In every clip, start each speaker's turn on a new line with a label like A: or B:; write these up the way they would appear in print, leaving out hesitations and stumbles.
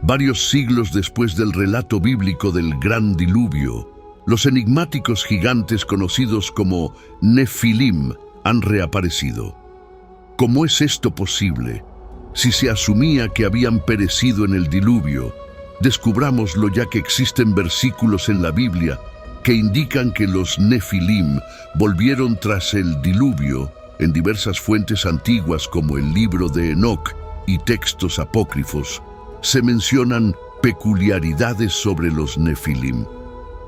A: Varios siglos después del relato bíblico del Gran Diluvio, los enigmáticos gigantes conocidos como Nefilim han reaparecido. ¿Cómo es esto posible? Si se asumía que habían perecido en el diluvio, descubrámoslo ya que existen versículos en la Biblia que indican que los Nefilim volvieron tras el diluvio. En diversas fuentes antiguas como el libro de Enoc y textos apócrifos, se mencionan peculiaridades sobre los Nefilim,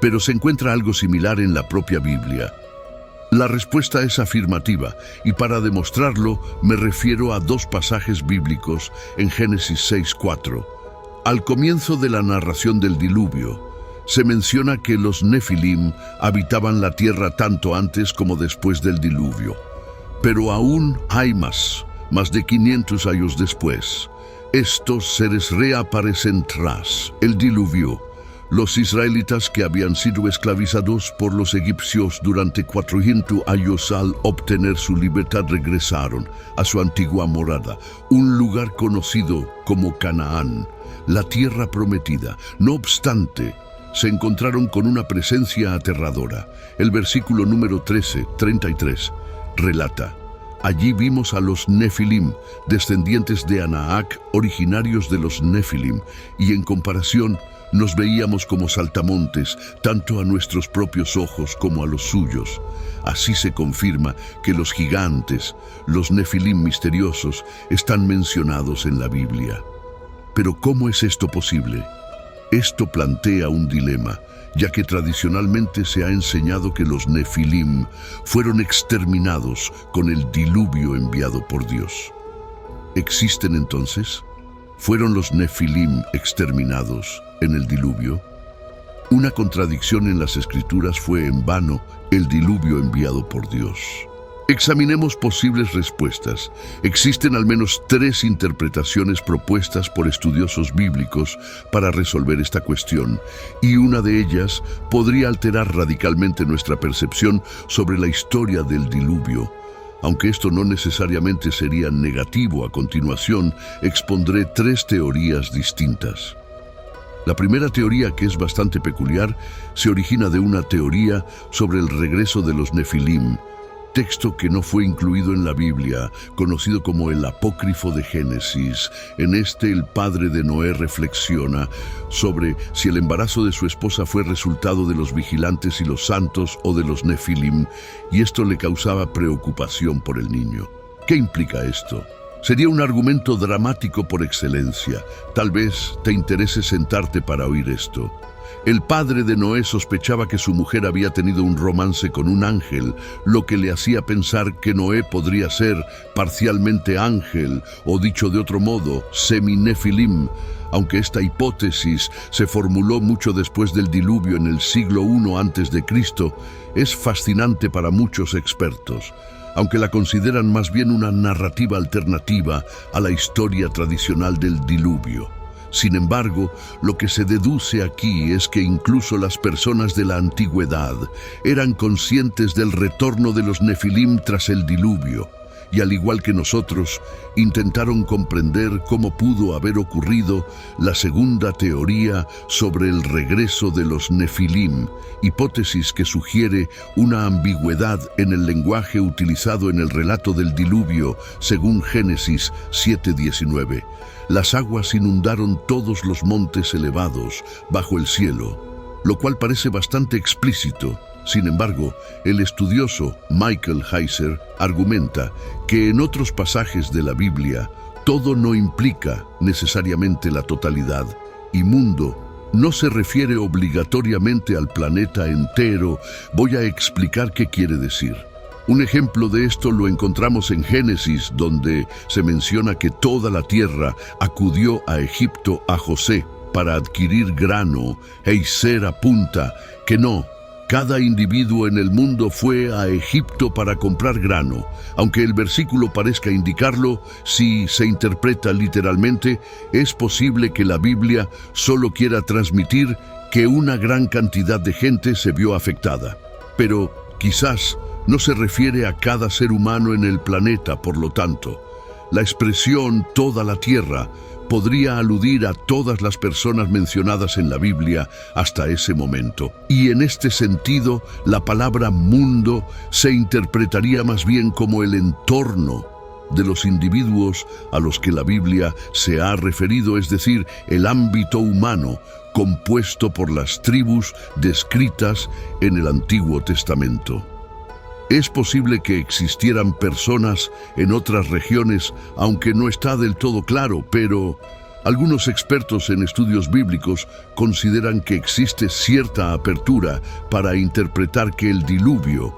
A: pero se encuentra algo similar en la propia Biblia. La respuesta es afirmativa, y para demostrarlo me refiero a dos pasajes bíblicos en Génesis 6:4. Al comienzo de la narración del diluvio, se menciona que los Nefilim habitaban la tierra tanto antes como después del diluvio. Pero aún hay más de 500 años después. Estos seres reaparecen tras el diluvio. Los israelitas que habían sido esclavizados por los egipcios durante 400 años al obtener su libertad regresaron a su antigua morada, un lugar conocido como Canaán, la tierra prometida. No obstante, se encontraron con una presencia aterradora. El versículo número 33 relata: allí vimos a los Nefilim, descendientes de Anaak, originarios de los Nefilim, y en comparación nos veíamos como saltamontes, tanto a nuestros propios ojos como a los suyos. Así se confirma que los gigantes, los Nefilim misteriosos, están mencionados en la Biblia. Pero ¿cómo es esto posible? Esto plantea un dilema, ya que tradicionalmente se ha enseñado que los Nefilim fueron exterminados con el diluvio enviado por Dios. ¿Existen entonces? ¿Fueron los Nefilim exterminados en el diluvio? Una contradicción en las Escrituras fue en vano el diluvio enviado por Dios. Examinemos posibles respuestas. Existen al menos 3 interpretaciones propuestas por estudiosos bíblicos para resolver esta cuestión, y una de ellas podría alterar radicalmente nuestra percepción sobre la historia del diluvio. Aunque esto no necesariamente sería negativo, a continuación expondré 3 teorías distintas. La primera teoría, que es bastante peculiar, se origina de una teoría sobre el regreso de los Nefilim, texto que no fue incluido en la Biblia, conocido como el Apócrifo de Génesis. En este, el padre de Noé reflexiona sobre si el embarazo de su esposa fue resultado de los vigilantes y los santos o de los Nefilim, y esto le causaba preocupación por el niño. ¿Qué implica esto? Sería un argumento dramático por excelencia. Tal vez te interese sentarte para oír esto. El padre de Noé sospechaba que su mujer había tenido un romance con un ángel, lo que le hacía pensar que Noé podría ser parcialmente ángel, o dicho de otro modo, semi-nefilim. Aunque esta hipótesis se formuló mucho después del diluvio en el siglo I a.C., es fascinante para muchos expertos, aunque la consideran más bien una narrativa alternativa a la historia tradicional del diluvio. Sin embargo, lo que se deduce aquí es que incluso las personas de la antigüedad eran conscientes del retorno de los Nefilim tras el diluvio, y al igual que nosotros, intentaron comprender cómo pudo haber ocurrido la segunda teoría sobre el regreso de los Nefilim, hipótesis que sugiere una ambigüedad en el lenguaje utilizado en el relato del diluvio, según Génesis 7:19. Las aguas inundaron todos los montes elevados bajo el cielo, lo cual parece bastante explícito. Sin embargo, el estudioso Michael Heiser argumenta que en otros pasajes de la Biblia, todo no implica necesariamente la totalidad, y mundo no se refiere obligatoriamente al planeta entero. Voy a explicar qué quiere decir. Un ejemplo de esto lo encontramos en Génesis, donde se menciona que toda la tierra acudió a Egipto a José para adquirir grano. Heiser apunta que no, cada individuo en el mundo fue a Egipto para comprar grano. Aunque el versículo parezca indicarlo, si se interpreta literalmente, es posible que la Biblia solo quiera transmitir que una gran cantidad de gente se vio afectada. Pero quizás no se refiere a cada ser humano en el planeta. Por lo tanto, la expresión toda la tierra podría aludir a todas las personas mencionadas en la Biblia hasta ese momento. Y en este sentido, la palabra mundo se interpretaría más bien como el entorno de los individuos a los que la Biblia se ha referido, es decir, el ámbito humano compuesto por las tribus descritas en el Antiguo Testamento. Es posible que existieran personas en otras regiones, aunque no está del todo claro, pero algunos expertos en estudios bíblicos consideran que existe cierta apertura para interpretar que el diluvio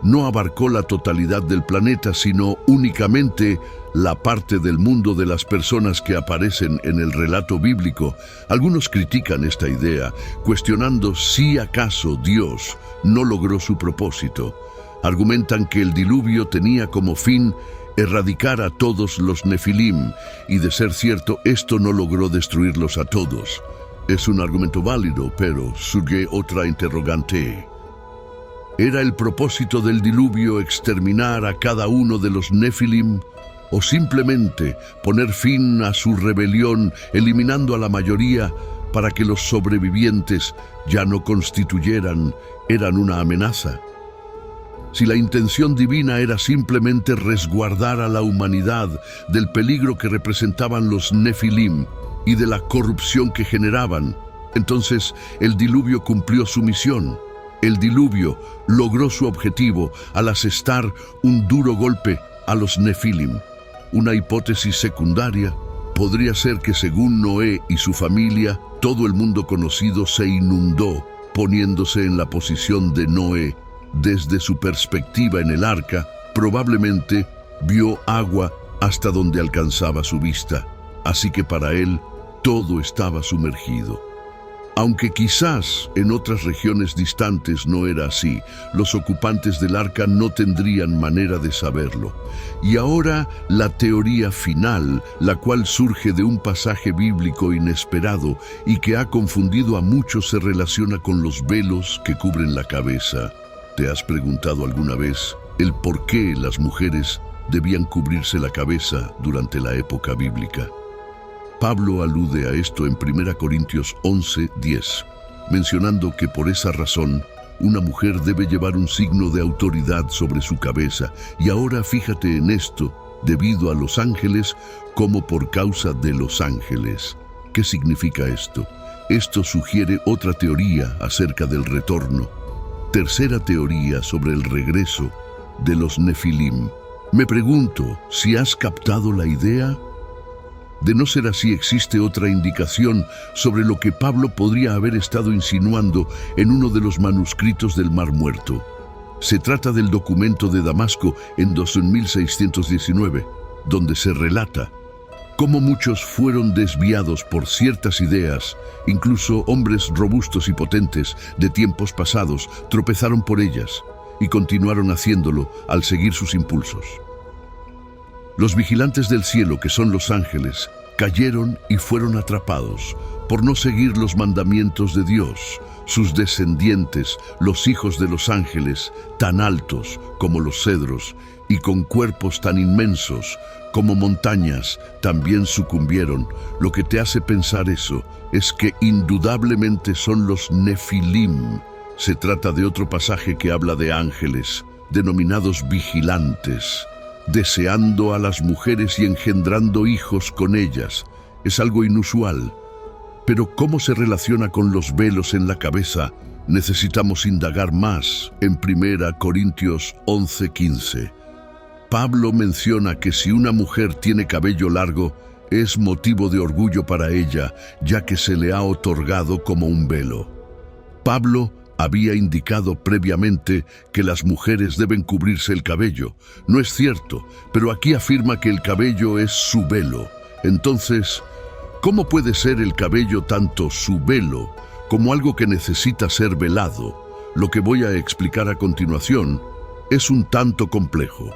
A: no abarcó la totalidad del planeta, sino únicamente la parte del mundo de las personas que aparecen en el relato bíblico. Algunos critican esta idea, cuestionando si acaso Dios no logró su propósito. Argumentan que el diluvio tenía como fin erradicar a todos los nefilim, y de ser cierto, esto no logró destruirlos a todos. Es un argumento válido, pero surge otra interrogante. ¿Era el propósito del diluvio exterminar a cada uno de los nefilim, o simplemente poner fin a su rebelión, eliminando a la mayoría para que los sobrevivientes ya no eran una amenaza? Si la intención divina era simplemente resguardar a la humanidad del peligro que representaban los nefilim y de la corrupción que generaban, entonces el diluvio cumplió su misión. El diluvio logró su objetivo al asestar un duro golpe a los nefilim. Una hipótesis secundaria podría ser que, según Noé y su familia, todo el mundo conocido se inundó, poniéndose en la posición de Noé. Desde su perspectiva en el arca, probablemente vio agua hasta donde alcanzaba su vista, así que para él todo estaba sumergido. Aunque quizás en otras regiones distantes no era así, los ocupantes del arca no tendrían manera de saberlo. Y ahora la teoría final, la cual surge de un pasaje bíblico inesperado y que ha confundido a muchos, se relaciona con los velos que cubren la cabeza. ¿Te has preguntado alguna vez el por qué las mujeres debían cubrirse la cabeza durante la época bíblica? Pablo alude a esto en 1 Corintios 11:10, mencionando que por esa razón una mujer debe llevar un signo de autoridad sobre su cabeza. Y ahora fíjate en esto, debido a los ángeles como por causa de los ángeles. ¿Qué significa esto? Esto sugiere otra teoría acerca del retorno. Tercera teoría sobre el regreso de los nefilim. Me pregunto si has captado la idea. De no ser así, existe otra indicación sobre lo que Pablo podría haber estado insinuando en uno de los manuscritos del Mar Muerto. Se trata del documento de Damasco en 2619, donde se relata cómo muchos fueron desviados por ciertas ideas, incluso hombres robustos y potentes de tiempos pasados tropezaron por ellas y continuaron haciéndolo al seguir sus impulsos. Los vigilantes del cielo, que son los ángeles, cayeron y fueron atrapados por no seguir los mandamientos de Dios. Sus descendientes, los hijos de los ángeles, tan altos como los cedros y con cuerpos tan inmensos como montañas, también sucumbieron. Lo que te hace pensar eso es que indudablemente son los nefilim. Se trata de otro pasaje que habla de ángeles, denominados vigilantes, deseando a las mujeres y engendrando hijos con ellas. Es algo inusual. Pero ¿cómo se relaciona con los velos en la cabeza? Necesitamos indagar más en 1 Corintios 11:15. Pablo menciona que si una mujer tiene cabello largo, es motivo de orgullo para ella, ya que se le ha otorgado como un velo. Pablo había indicado previamente que las mujeres deben cubrirse el cabello. No es cierto, pero aquí afirma que el cabello es su velo. Entonces, ¿cómo puede ser el cabello tanto su velo como algo que necesita ser velado? Lo que voy a explicar a continuación es un tanto complejo.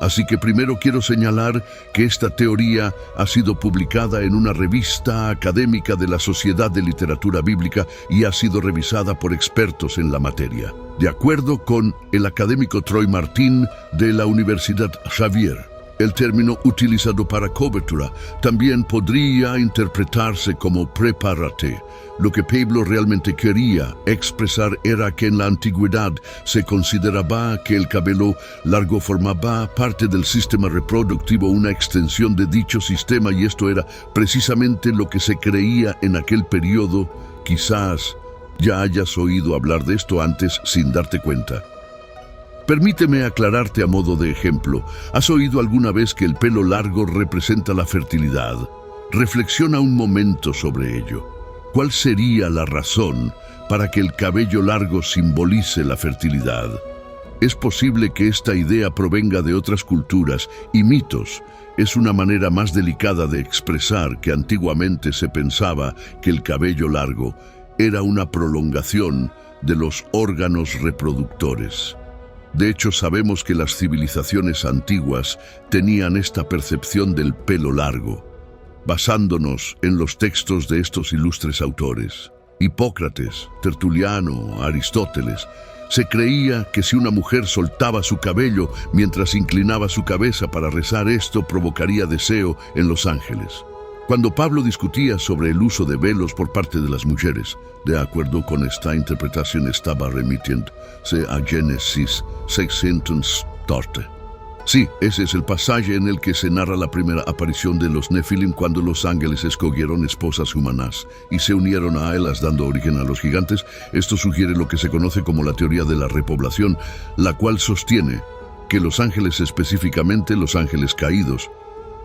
A: Así que primero quiero señalar que esta teoría ha sido publicada en una revista académica de la Sociedad de Literatura Bíblica y ha sido revisada por expertos en la materia. De acuerdo con el académico Troy Martin de la Universidad Xavier, El término utilizado para cobertura también podría interpretarse como prepárate. Lo que Pablo realmente quería expresar era que en la antigüedad se consideraba que el cabello largo formaba parte del sistema reproductivo, una extensión de dicho sistema, y esto era precisamente lo que se creía en aquel periodo. Quizás ya hayas oído hablar de esto antes sin darte cuenta. Permíteme aclararte a modo de ejemplo. ¿Has oído alguna vez que el pelo largo representa la fertilidad? Reflexiona un momento sobre ello. ¿Cuál sería la razón para que el cabello largo simbolice la fertilidad? Es posible que esta idea provenga de otras culturas y mitos. Es una manera más delicada de expresar que antiguamente se pensaba que el cabello largo era una prolongación de los órganos reproductores. De hecho, sabemos que las civilizaciones antiguas tenían esta percepción del pelo largo, basándonos en los textos de estos ilustres autores. Hipócrates, Tertuliano, Aristóteles. Se creía que si una mujer soltaba su cabello mientras inclinaba su cabeza para rezar, esto provocaría deseo en los ángeles. Cuando Pablo discutía sobre el uso de velos por parte de las mujeres, de acuerdo con esta interpretación estaba remitiéndose a Génesis 614. Sí, ese es el pasaje en el que se narra la primera aparición de los Nefilim, cuando los ángeles escogieron esposas humanas y se unieron a ellas, dando origen a los gigantes. Esto sugiere lo que se conoce como la teoría de la repoblación, la cual sostiene que los ángeles, específicamente los ángeles caídos,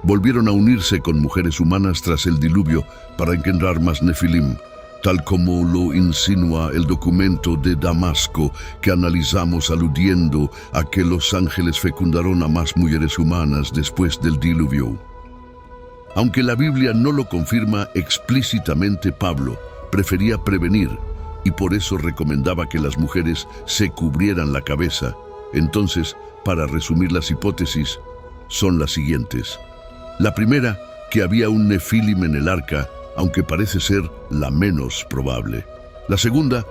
A: volvieron a unirse con mujeres humanas tras el diluvio para engendrar más Nefilim, tal como lo insinúa el documento de Damasco que analizamos, aludiendo a que los ángeles fecundaron a más mujeres humanas después del diluvio. Aunque la Biblia no lo confirma explícitamente, Pablo prefería prevenir y por eso recomendaba que las mujeres se cubrieran la cabeza. Entonces, para resumir, las hipótesis son las siguientes. La primera, que había un Nefilim en el arca, aunque parece ser la menos probable. La segunda,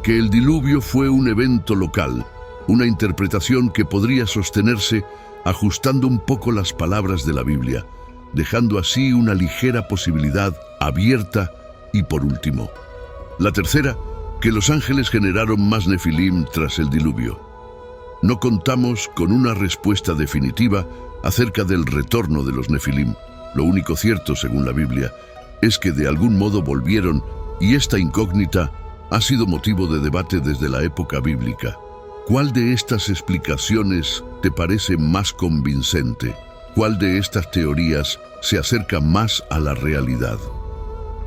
A: que el diluvio fue un evento local, una interpretación que podría sostenerse ajustando un poco las palabras de la Biblia, dejando así una ligera posibilidad abierta. Y por último, la tercera, que los ángeles generaron más Nefilim tras el diluvio. No contamos con una respuesta definitiva acerca del retorno de los Nefilim. Lo único cierto, según la Biblia, es que de algún modo volvieron, y esta incógnita ha sido motivo de debate desde la época bíblica. ¿Cuál de estas explicaciones te parece más convincente? ¿Cuál de estas teorías se acerca más a la realidad?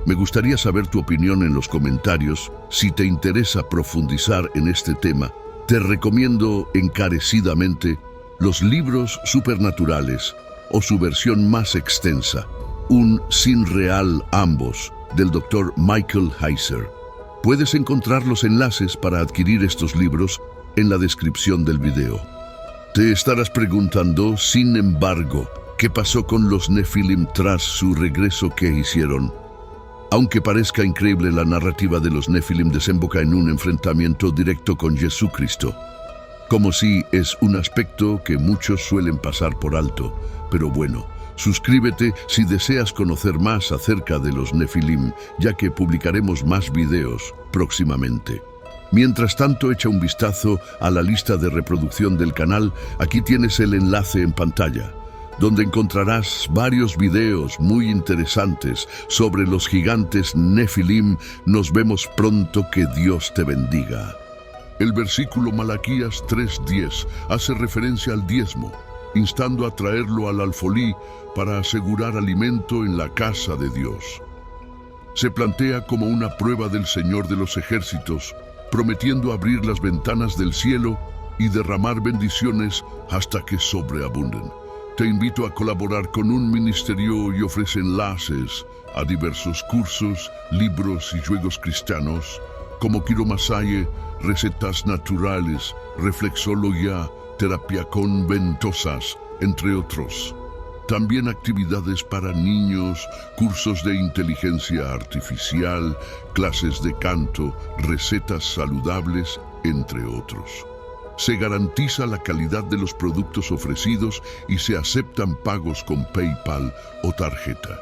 A: Me gustaría saber tu opinión en los comentarios. Si te interesa profundizar en este tema, te recomiendo encarecidamente los libros supernaturales o su versión más extensa, Un Sin Real Ambos, del Dr. Michael Heiser. Puedes encontrar los enlaces para adquirir estos libros en la descripción del video. Te estarás preguntando, sin embargo, ¿qué pasó con los Nefilim tras su regreso? ¿Qué hicieron? Aunque parezca increíble, la narrativa de los Nefilim desemboca en un enfrentamiento directo con Jesucristo. Como si es un aspecto que muchos suelen pasar por alto. Pero bueno, suscríbete si deseas conocer más acerca de los Nefilim, ya que publicaremos más videos próximamente. Mientras tanto, echa un vistazo a la lista de reproducción del canal. Aquí tienes el enlace en pantalla, donde encontrarás varios videos muy interesantes sobre los gigantes Nefilim. Nos vemos pronto, que Dios te bendiga. El versículo Malaquías 3:10 hace referencia al diezmo, instando a traerlo al alfolí para asegurar alimento en la casa de Dios. Se plantea como una prueba del Señor de los ejércitos, prometiendo abrir las ventanas del cielo y derramar bendiciones hasta que sobreabunden. Te invito a colaborar con un ministerio y ofrece enlaces a diversos cursos, libros y juegos cristianos, como Quiromasaye, recetas naturales, reflexología, terapia con ventosas, entre otros. También actividades para niños, cursos de inteligencia artificial, clases de canto, recetas saludables, entre otros. Se garantiza la calidad de los productos ofrecidos y se aceptan pagos con PayPal o tarjeta.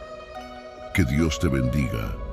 A: Que Dios te bendiga.